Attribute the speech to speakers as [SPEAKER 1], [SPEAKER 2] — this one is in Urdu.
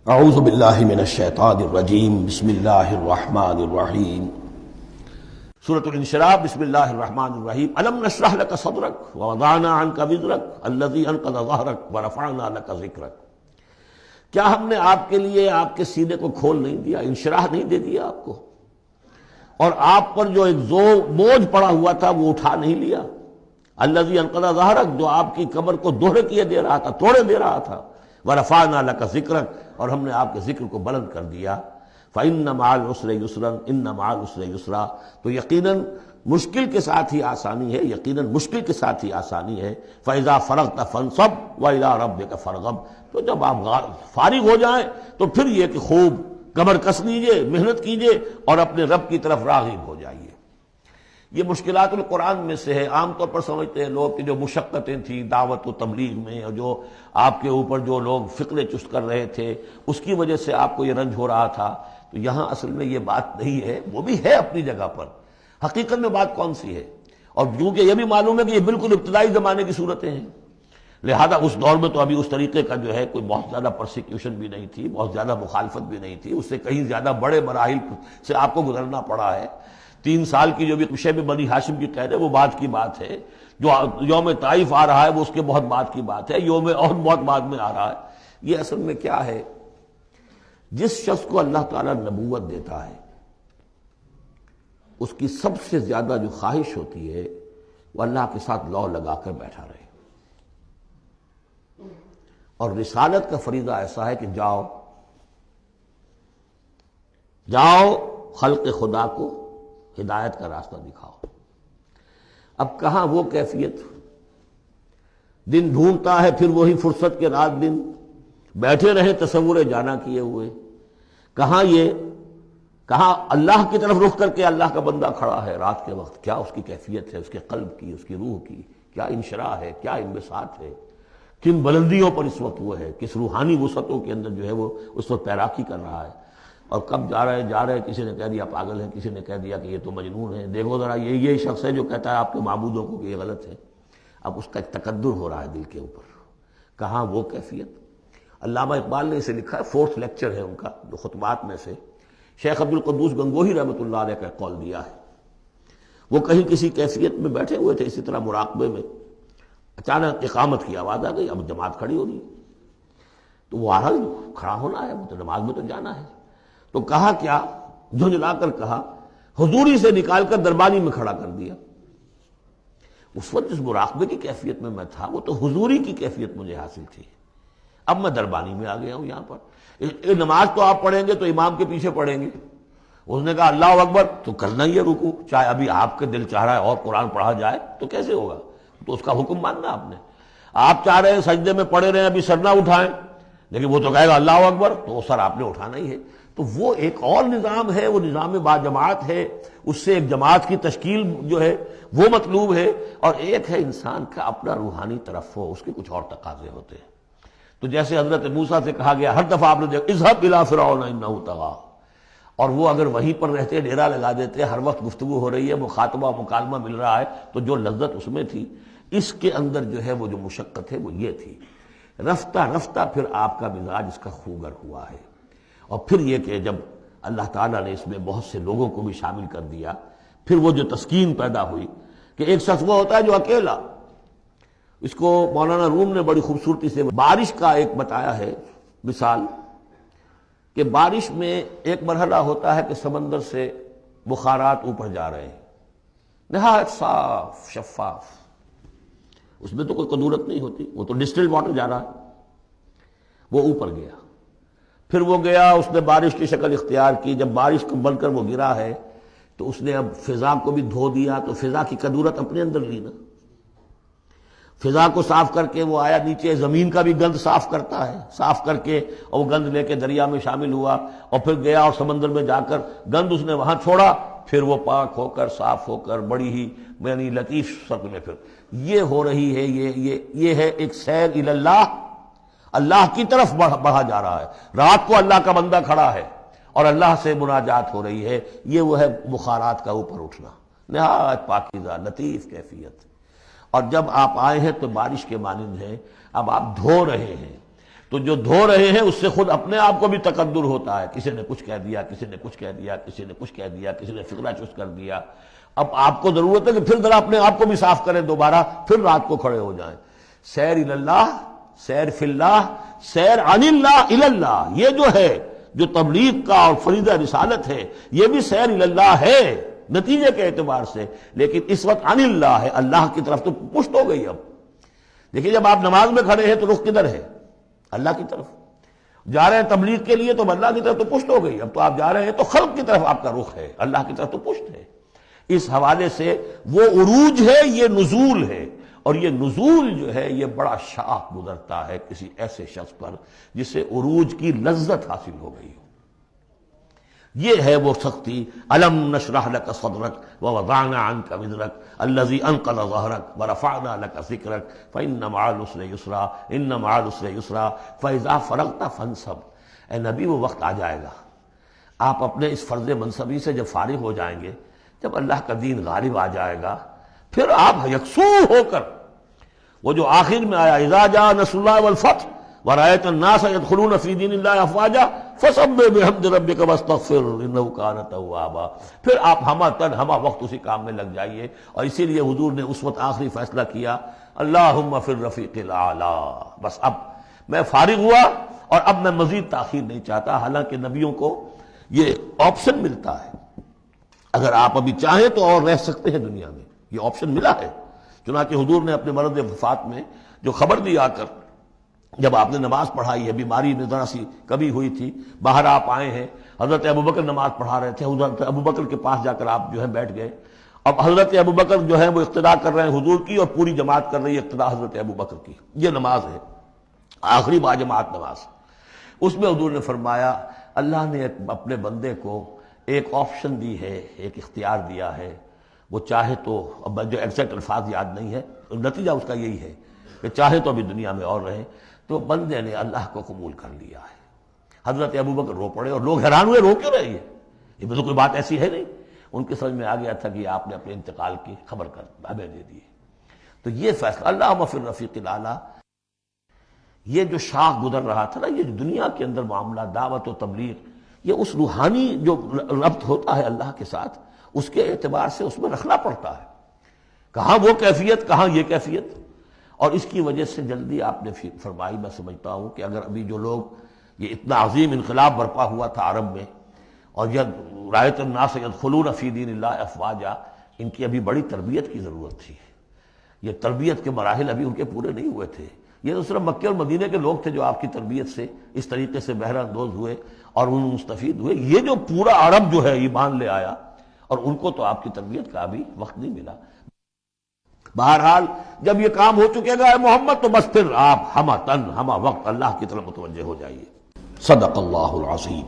[SPEAKER 1] اعوذ باللہ من الشیطان الرجیم بسم اللہ الرحمن الرحیم سورۃ الانشراح بسم اللہ الرحمن الرحیم الم نشرح لک صدرک ووضعنا عنک وزرک الذی انقض ظہرک ورفعنا لک ذکرک۔ کیا ہم نے آپ کے لیے آپ کے سینے کو کھول نہیں دیا، انشراح نہیں دے دیا آپ کو، اور آپ پر جو ایک بوجھ پڑا ہوا تھا وہ اٹھا نہیں لیا۔ الذی انقض ظہرک، جو آپ کی کمر کو دوہرے کیے دے رہا تھا، توڑے دے رہا تھا۔ ورفعنا لک ذکرک، اور ہم نے آپ کے ذکر کو بلند کر دیا۔ فإن مع العسر یسرا، ان مع العسر یسرا، تو یقیناً مشکل کے ساتھ ہی آسانی ہے، یقیناً مشکل کے ساتھ ہی آسانی ہے۔ فإذا فرغت فانصب وإلى ربک فارغب، تو جب آپ فارغ ہو جائیں تو پھر یہ کہ خوب کمر کس لیجئے، محنت کیجئے اور اپنے رب کی طرف راغب ہو جائیے۔ یہ مشکلات القرآن میں سے ہے۔ عام طور پر سمجھتے ہیں لوگ کہ جو مشقتیں تھیں دعوت و تبلیغ میں، اور جو آپ کے اوپر جو لوگ فکرے چست کر رہے تھے اس کی وجہ سے آپ کو یہ رنج ہو رہا تھا، تو یہاں اصل میں یہ بات نہیں ہے، وہ بھی ہے اپنی جگہ پر۔ حقیقت میں بات کون سی ہے؟ اور کیونکہ یہ بھی معلوم ہے کہ یہ بالکل ابتدائی زمانے کی صورتیں ہیں، لہذا اس دور میں تو ابھی اس طریقے کا جو ہے کوئی بہت زیادہ پرسیکیوشن بھی نہیں تھی، بہت زیادہ مخالفت بھی نہیں تھی، اس سے کہیں زیادہ بڑے مراحل سے آپ کو گزرنا پڑا ہے۔ 3 سال کی جو بھی شیب بنی ہاشم کی قید ہے وہ بعد کی بات ہے، جو یوم طائف آ رہا ہے وہ اس کے بہت بعد کی بات ہے، یوم عہد بہت بعد میں آ رہا ہے۔ یہ اصل میں کیا ہے، جس شخص کو اللہ تعالیٰ نبوت دیتا ہے اس کی سب سے زیادہ جو خواہش ہوتی ہے وہ اللہ کے ساتھ لو لگا کر بیٹھا رہے، اور رسالت کا فریضہ ایسا ہے کہ جاؤ خلق خدا کو ہدایت کا راستہ دکھاؤ۔ اب کہاں وہ کیفیت، دن ڈھونڈتا ہے پھر وہی فرصت کے رات دن بیٹھے رہے تصور جانا کیے ہوئے، کہاں اللہ کی طرف رخ کر کے اللہ کا بندہ کھڑا ہے رات کے وقت، کیا اس کی کیفیت ہے، اس کے قلب کی، اس کی روح کی، کیا انشراح ہے، کیا انبساط ہے، کن بلندیوں پر اس وقت وہ ہے، کس روحانی وسعتوں کے اندر جو ہے وہ اس وقت تیراکی کر رہا ہے، اور کب جا رہے کسی نے کہہ دیا پاگل ہے، کسی نے کہہ دیا کہ یہ تو مجنون ہے، دیکھو ذرا یہ شخص ہے جو کہتا ہے آپ کے معبودوں کو کہ یہ غلط ہے۔ اب اس کا ایک تکدر ہو رہا ہے دل کے اوپر، کہاں وہ کیفیت۔ علامہ اقبال نے اسے لکھا ہے، 4th لیکچر ہے ان کا جو خطبات میں سے، شیخ عبد القدوس گنگوہی رحمۃ اللہ علیہ کا قول دیا ہے۔ وہ کہیں کسی کیفیت میں بیٹھے ہوئے تھے اسی طرح مراقبے میں، اچانک اقامت کی آواز آ گئی، اب جماعت کھڑی ہو رہی ہے، تو وہ آرہا کھڑا ہونا ہے، تو نماز میں تو جانا ہے، تو کہا کیا، جھنجلا کر کہا، حضوری سے نکال کر دربانی میں کھڑا کر دیا۔ اس وقت جس مراقبے کی کیفیت میں تھا وہ تو حضوری کی کیفیت مجھے حاصل تھی، اب میں دربانی میں آ گیا ہوں یہاں پر۔ نماز تو آپ پڑھیں گے تو امام کے پیچھے پڑھیں گے، اس نے کہا اللہ اکبر تو کرنا ہی ہے رکوع، چاہے ابھی آپ کے دل چاہ رہا ہے اور قرآن پڑھا جائے تو کیسے ہوگا، تو اس کا حکم ماننا آپ نے۔ آپ چاہ رہے ہیں سجدے میں پڑے رہے ابھی سر نہ اٹھائیں، لیکن وہ تو کہے گا اللہ اکبر، تو وہ سر آپ نے اٹھانا ہی ہے۔ تو وہ ایک اور نظام ہے، وہ نظام با جماعت ہے، اس سے ایک جماعت کی تشکیل جو ہے وہ مطلوب ہے، اور ایک ہے انسان کا اپنا روحانی طرف ہو، اس کے کچھ اور تقاضے ہوتے ہیں۔ تو جیسے حضرت موسیٰ سے کہا گیا، ہر دفعہ آپ نے دیکھا اذهب الى فرعون انه طغى، اور وہ اگر وہیں پر رہتے ڈیرا لگا دیتے، ہر وقت گفتگو ہو رہی ہے، مخاطبہ مکالمہ مل رہا ہے، تو جو لذت اس میں تھی، اس کے اندر جو ہے وہ جو مشقت ہے وہ یہ تھی۔ رفتہ رفتہ پھر آپ کا مزاج اس کا خوگر ہوا ہے، اور پھر یہ کہ جب اللہ تعالیٰ نے اس میں بہت سے لوگوں کو بھی شامل کر دیا، پھر وہ جو تسکین پیدا ہوئی کہ ایک شخص وہ ہوتا ہے جو اکیلا، اس کو مولانا روم نے بڑی خوبصورتی سے بارش کا ایک بتایا ہے مثال، کہ بارش میں ایک مرحلہ ہوتا ہے کہ سمندر سے بخارات اوپر جا رہے ہیں، نہایت صاف شفاف، اس میں تو کوئی قدورت نہیں ہوتی، وہ تو ڈسٹلڈ واٹر جا رہا ہے، وہ اوپر گیا، پھر وہ گیا، اس نے بارش کی شکل اختیار کی، جب بارش کو بن کر وہ گرا ہے تو اس نے اب فضا کو بھی دھو دیا، تو فضا کی قدورت اپنے اندر لی نا، فضا کو صاف کر کے وہ آیا نیچے، زمین کا بھی گند صاف کرتا ہے، صاف کر کے اور وہ گند لے کے دریا میں شامل ہوا، اور پھر گیا اور سمندر میں جا کر گند اس نے وہاں چھوڑا، پھر وہ پاک ہو کر صاف ہو کر بڑی ہی یعنی لطیف شکل میں پھر یہ ہو رہی ہے، یہ ہے ایک سیر الی اللہ، اللہ کی طرف بڑھا جا رہا ہے۔ رات کو اللہ کا بندہ کھڑا ہے اور اللہ سے مناجات ہو رہی ہے، یہ وہ ہے بخارات کا اوپر اٹھنا، نہایت پاکیزہ لطیف کیفیت۔ اور جب آپ آئے ہیں تو بارش کے مانند ہیں، اب آپ دھو رہے ہیں، تو جو دھو رہے ہیں اس سے خود اپنے آپ کو بھی تقدر ہوتا ہے، کسی نے کچھ کہہ دیا، کسی نے کچھ کہہ دیا، کسی نے کچھ کہہ دیا، کسی نے فکرہ چست کر دیا. اب آپ کو ضرورت ہے کہ پھر ذرا اپنے آپ کو بھی صاف کریں دوبارہ، پھر رات کو کھڑے ہو جائیں. سیر اللہ، سیر فی اللہ، سیر عن اللہ الی اللہ، یہ جو ہے جو تبلیغ کا اور فریضہ رسالت ہے، یہ بھی سیر الی اللہ ہے نتیجے کے اعتبار سے، لیکن اس وقت عن اللہ ہے، اللہ کی طرف تو پشت ہو گئی. اب دیکھیے جب آپ نماز میں کھڑے ہیں تو رخ کدھر ہے؟ اللہ کی طرف. جا رہے ہیں تبلیغ کے لیے تو اللہ کی طرف تو پشت ہو گئی. اب تو آپ جا رہے ہیں تو خلق کی طرف آپ کا رخ ہے، اللہ کی طرف تو پشت ہے. اس حوالے سے وہ عروج ہے، یہ نزول ہے، اور یہ نزول جو ہے یہ بڑا شاق گزرتا ہے کسی ایسے شخص پر جسے عروج کی لذت حاصل ہو گئی ہو. یہ ہے وہ سختی. الم نشرح لک صدرک ووضعنا عنک وزرک الذی انقض ظہرک ورفعنا لک ذکرک فإن مع العسر یسرا ان مع العسر یسرا فإذا فرغت فانصب. اے نبی وہ وقت آ جائے گا، آپ اپنے اس فرض منصبی سے جب فارغ ہو جائیں گے، جب اللہ کا دین غالب آ جائے گا، پھر آپ یکسو ہو کر وہ جو آخر میں آیا اذا جاء نصر اللہ والفتح ورأيت الناس يدخلون في دين الله افواجا فسبح بحمد ربك واستغفر انه كان توابا. پھر آپ ہمہ تن ہمہ وقت اسی کام میں لگ جائیے. اور اسی لیے حضور نے اس وقت آخری فیصلہ کیا اللہم فی الرفیق الاعلی. بس اب میں فارغ ہوا اور اب میں مزید تاخیر نہیں چاہتا. حالانکہ نبیوں کو یہ آپشن ملتا ہے، اگر آپ ابھی چاہیں تو اور رہ سکتے ہیں دنیا میں، یہ آپشن ملا ہے. چنانچہ حضور نے اپنے مرض وفات میں جو خبر دی آ کر، جب آپ نے نماز پڑھائی ہے، بیماری میں ذرا سی کمی ہوئی تھی، باہر آپ آئے ہیں، حضرت ابوبکر نماز پڑھا رہے تھے، حضرت ابوبکر کے پاس جا کر آپ جو ہے بیٹھ گئے. اب حضرت ابوبکر جو ہے وہ اقتدا کر رہے ہیں حضور کی، اور پوری جماعت کر رہی ہے اقتدا حضرت ابوبکر کی. یہ نماز ہے، آخری باجماعت نماز. اس میں حضور نے فرمایا اللہ نے اپنے بندے کو ایک آپشن دی ہے، ایک اختیار دیا ہے. وہ چاہے تو، اب جو ایگزیکٹ الفاظ یاد نہیں ہے، نتیجہ اس کا یہی ہے کہ چاہے تو ابھی دنیا میں اور رہے. تو بندے نے اللہ کو قبول کر لیا ہے. حضرت ابوبکر رو پڑے اور لوگ حیران ہوئے، رو کیوں رہے ہیں؟ یہ تو کوئی بات ایسی ہے نہیں. ان کے سمجھ میں آ گیا تھا کہ آپ نے اپنے انتقال کی خبر کر ہمیں دے دی. تو یہ فیصلہ اللہم فی الرفیق الاعلی، یہ جو شاخ گزر رہا تھا نا، یہ دنیا کے اندر معاملہ دعوت و تبلیغ، یہ اس روحانی جو ربط ہوتا ہے اللہ کے ساتھ، اس کے اعتبار سے اس میں رکھنا پڑتا ہے. کہاں وہ کیفیت، کہاں یہ کیفیت. اور اس کی وجہ سے جلدی آپ نے فرمائی، میں سمجھتا ہوں کہ اگر ابھی جو لوگ، یہ اتنا عظیم انقلاب برپا ہوا تھا عرب میں، اور یہ رأیت الناس يدخلون فی دین اللہ افواجا، ان کی ابھی بڑی تربیت کی ضرورت تھی. یہ تربیت کے مراحل ابھی ان کے پورے نہیں ہوئے تھے. یہ تو صرف مکے اور مدینے کے لوگ تھے جو آپ کی تربیت سے اس طریقے سے بہرہ اندوز ہوئے اور ان مستفید ہوئے. یہ جو پورا عرب جو ہے ایمان لے آیا، اور ان کو تو آپ کی تربیت کا ابھی وقت نہیں ملا. بہرحال جب یہ کام ہو چکے گا محمد، تو بس پھر آپ ہمہ تن ہمہ وقت اللہ کی طرف متوجہ ہو جائیے. صدق اللہ العظیم.